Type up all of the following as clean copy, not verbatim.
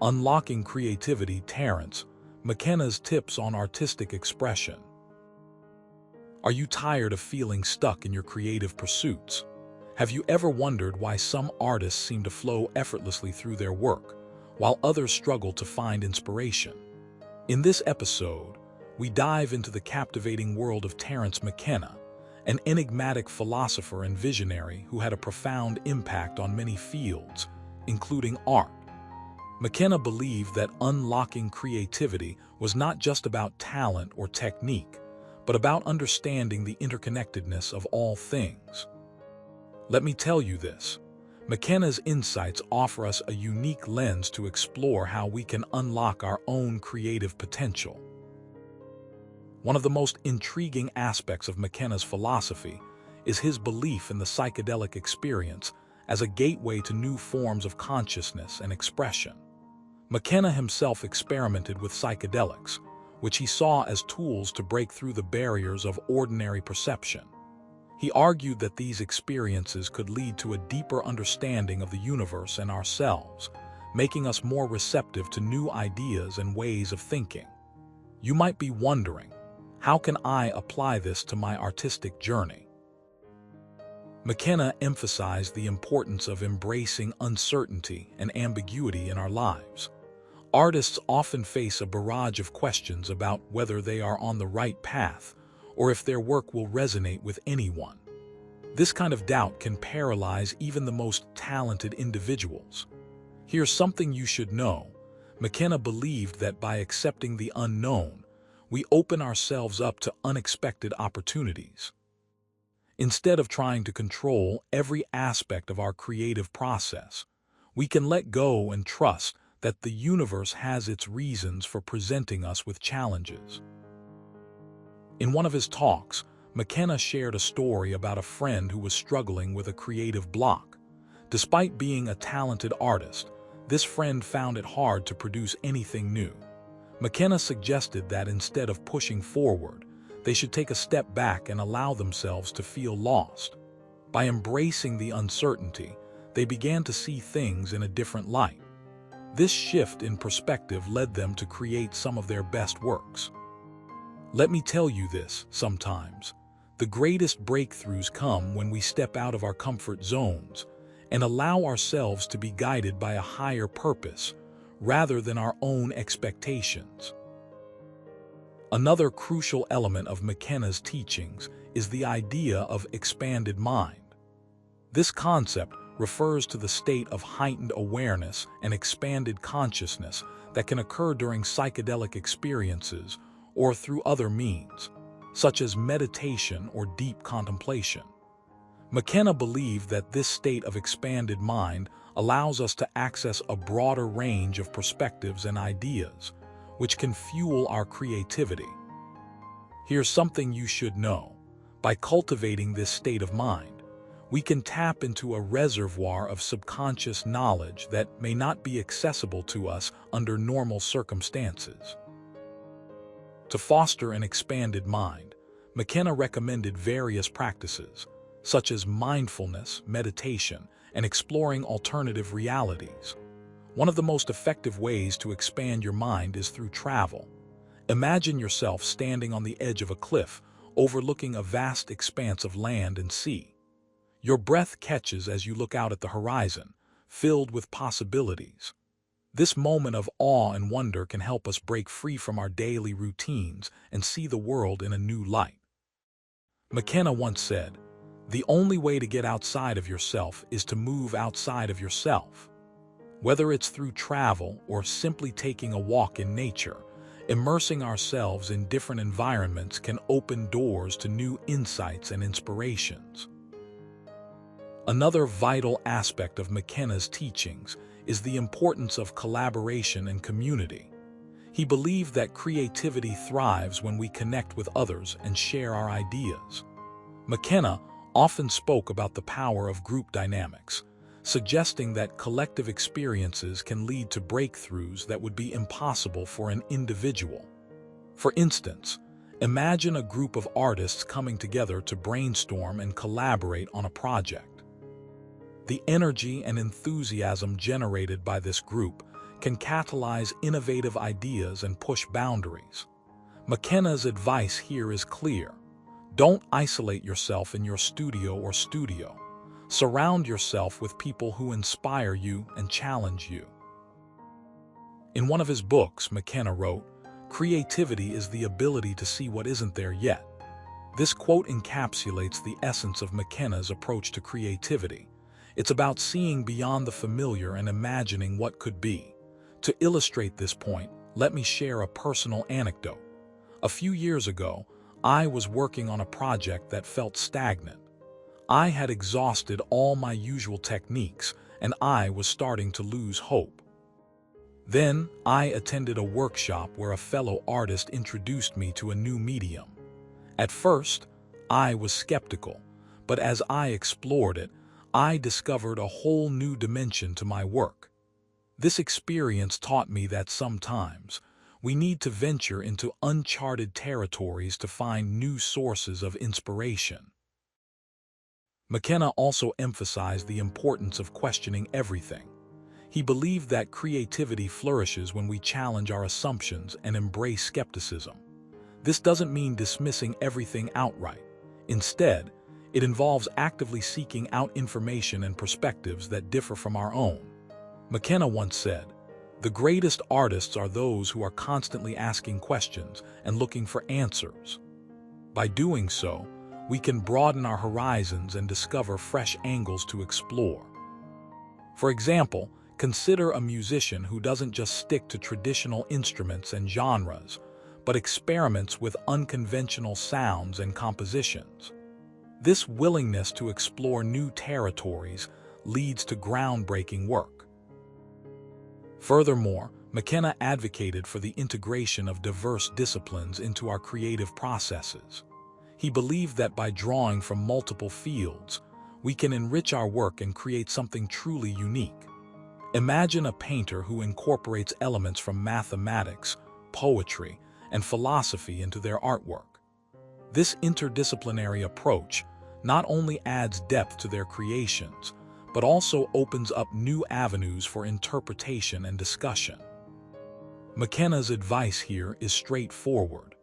Unlocking Creativity, Terence McKenna's Tips on Artistic Expression. Are you tired of feeling stuck in your creative pursuits? Have you ever wondered why some artists seem to flow effortlessly through their work, while others struggle to find inspiration? In this episode, we dive into the captivating world of Terence McKenna, an enigmatic philosopher and visionary who had a profound impact on many fields, including art. McKenna believed that unlocking creativity was not just about talent or technique, but about understanding the interconnectedness of all things. Let me tell you this: McKenna's insights offer us a unique lens to explore how we can unlock our own creative potential. One of the most intriguing aspects of McKenna's philosophy is his belief in the psychedelic experience as a gateway to new forms of consciousness and expression. McKenna himself experimented with psychedelics, which he saw as tools to break through the barriers of ordinary perception. He argued that these experiences could lead to a deeper understanding of the universe and ourselves, making us more receptive to new ideas and ways of thinking. You might be wondering, how can I apply this to my artistic journey? McKenna emphasized the importance of embracing uncertainty and ambiguity in our lives. Artists often face a barrage of questions about whether they are on the right path or if their work will resonate with anyone. This kind of doubt can paralyze even the most talented individuals. Here's something you should know: McKenna believed that by accepting the unknown, we open ourselves up to unexpected opportunities. Instead of trying to control every aspect of our creative process, we can let go and trust that the universe has its reasons for presenting us with challenges. In one of his talks, McKenna shared a story about a friend who was struggling with a creative block. Despite being a talented artist, this friend found it hard to produce anything new. McKenna suggested that instead of pushing forward, they should take a step back and allow themselves to feel lost. By embracing the uncertainty, they began to see things in a different light. This shift in perspective led them to create some of their best works. Let me tell you this: sometimes, the greatest breakthroughs come when we step out of our comfort zones and allow ourselves to be guided by a higher purpose rather than our own expectations. Another crucial element of McKenna's teachings is the idea of expanded mind. This concept refers to the state of heightened awareness and expanded consciousness that can occur during psychedelic experiences or through other means, such as meditation or deep contemplation. McKenna believed that this state of expanded mind allows us to access a broader range of perspectives and ideas, which can fuel our creativity. Here's something you should know: by cultivating this state of mind, we can tap into a reservoir of subconscious knowledge that may not be accessible to us under normal circumstances. To foster an expanded mind, McKenna recommended various practices, such as mindfulness, meditation, and exploring alternative realities. One of the most effective ways to expand your mind is through travel. Imagine yourself standing on the edge of a cliff, overlooking a vast expanse of land and sea. Your breath catches as you look out at the horizon, filled with possibilities. This moment of awe and wonder can help us break free from our daily routines and see the world in a new light. McKenna once said, "The only way to get outside of yourself is to move outside of yourself." Whether it's through travel or simply taking a walk in nature, immersing ourselves in different environments can open doors to new insights and inspirations. Another vital aspect of McKenna's teachings is the importance of collaboration and community. He believed that creativity thrives when we connect with others and share our ideas. McKenna often spoke about the power of group dynamics, suggesting that collective experiences can lead to breakthroughs that would be impossible for an individual. For instance, imagine a group of artists coming together to brainstorm and collaborate on a project. The energy and enthusiasm generated by this group can catalyze innovative ideas and push boundaries. McKenna's advice here is clear. Don't isolate yourself in your studio. Surround yourself with people who inspire you and challenge you. In one of his books, McKenna wrote, "Creativity is the ability to see what isn't there yet." This quote encapsulates the essence of McKenna's approach to creativity. It's about seeing beyond the familiar and imagining what could be. To illustrate this point, let me share a personal anecdote. A few years ago, I was working on a project that felt stagnant. I had exhausted all my usual techniques, and I was starting to lose hope. Then, I attended a workshop where a fellow artist introduced me to a new medium. At first, I was skeptical, but as I explored it, I discovered a whole new dimension to my work. This experience taught me that sometimes we need to venture into uncharted territories to find new sources of inspiration. McKenna also emphasized the importance of questioning everything. He believed that creativity flourishes when we challenge our assumptions and embrace skepticism. This doesn't mean dismissing everything outright. Instead, it involves actively seeking out information and perspectives that differ from our own. McKenna once said, "The greatest artists are those who are constantly asking questions and looking for answers." By doing so, we can broaden our horizons and discover fresh angles to explore. For example, consider a musician who doesn't just stick to traditional instruments and genres, but experiments with unconventional sounds and compositions. This willingness to explore new territories leads to groundbreaking work. Furthermore, McKenna advocated for the integration of diverse disciplines into our creative processes. He believed that by drawing from multiple fields, we can enrich our work and create something truly unique. Imagine a painter who incorporates elements from mathematics, poetry, and philosophy into their artwork. This interdisciplinary approach not only adds depth to their creations, but also opens up new avenues for interpretation and discussion. McKenna's advice here is straightforward.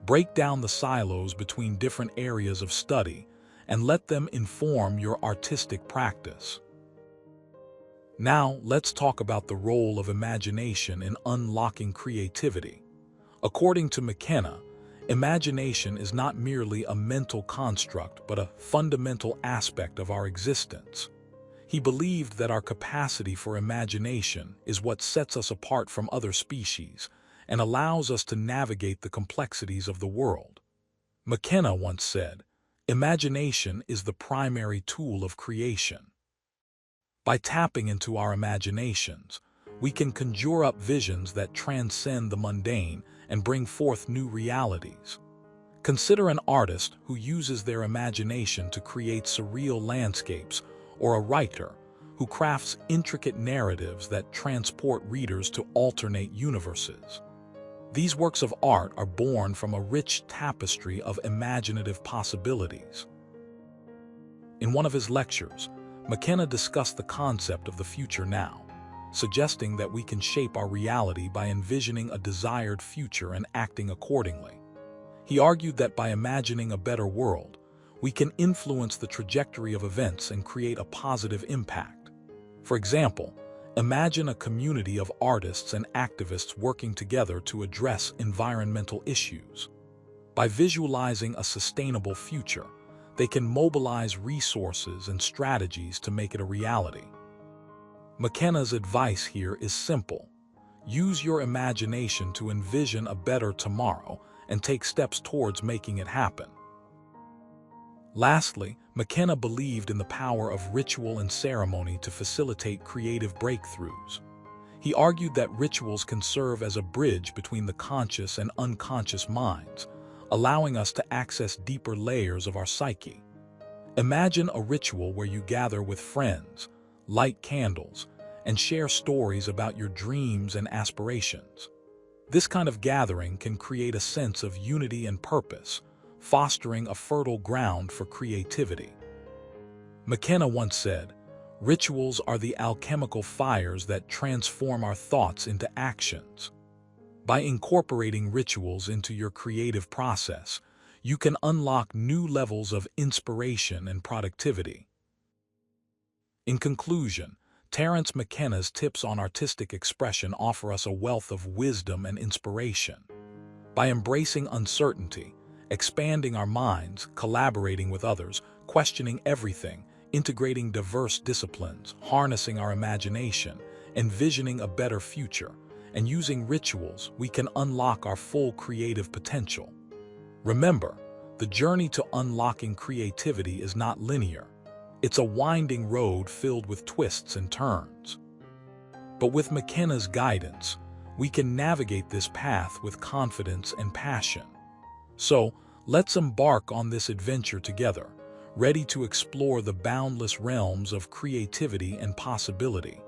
Break down the silos between different areas of study and let them inform your artistic practice. Now, let's talk about the role of imagination in unlocking creativity. According to McKenna, imagination is not merely a mental construct, but a fundamental aspect of our existence. He believed that our capacity for imagination is what sets us apart from other species and allows us to navigate the complexities of the world. McKenna once said, "Imagination is the primary tool of creation." By tapping into our imaginations, we can conjure up visions that transcend the mundane and bring forth new realities. Consider an artist who uses their imagination to create surreal landscapes, or a writer who crafts intricate narratives that transport readers to alternate universes. These works of art are born from a rich tapestry of imaginative possibilities. In one of his lectures, McKenna discussed the concept of the future now, suggesting that we can shape our reality by envisioning a desired future and acting accordingly. He argued that by imagining a better world, we can influence the trajectory of events and create a positive impact. For example, imagine a community of artists and activists working together to address environmental issues. By visualizing a sustainable future, they can mobilize resources and strategies to make it a reality. McKenna's advice here is simple. Use your imagination to envision a better tomorrow and take steps towards making it happen. Lastly, McKenna believed in the power of ritual and ceremony to facilitate creative breakthroughs. He argued that rituals can serve as a bridge between the conscious and unconscious minds, allowing us to access deeper layers of our psyche. Imagine a ritual where you gather with friends, light candles, and share stories about your dreams and aspirations. This kind of gathering can create a sense of unity and purpose, fostering a fertile ground for creativity. McKenna once said, Rituals are the alchemical fires that transform our thoughts into actions. By incorporating rituals into your creative process, you can unlock new levels of inspiration and productivity. In conclusion, Terence McKenna's tips on artistic expression offer us a wealth of wisdom and inspiration. By embracing uncertainty, expanding our minds, collaborating with others, questioning everything, integrating diverse disciplines, harnessing our imagination, envisioning a better future, and using rituals, we can unlock our full creative potential. Remember, the journey to unlocking creativity is not linear. It's a winding road filled with twists and turns. But with McKenna's guidance, we can navigate this path with confidence and passion. So, let's embark on this adventure together, ready to explore the boundless realms of creativity and possibility.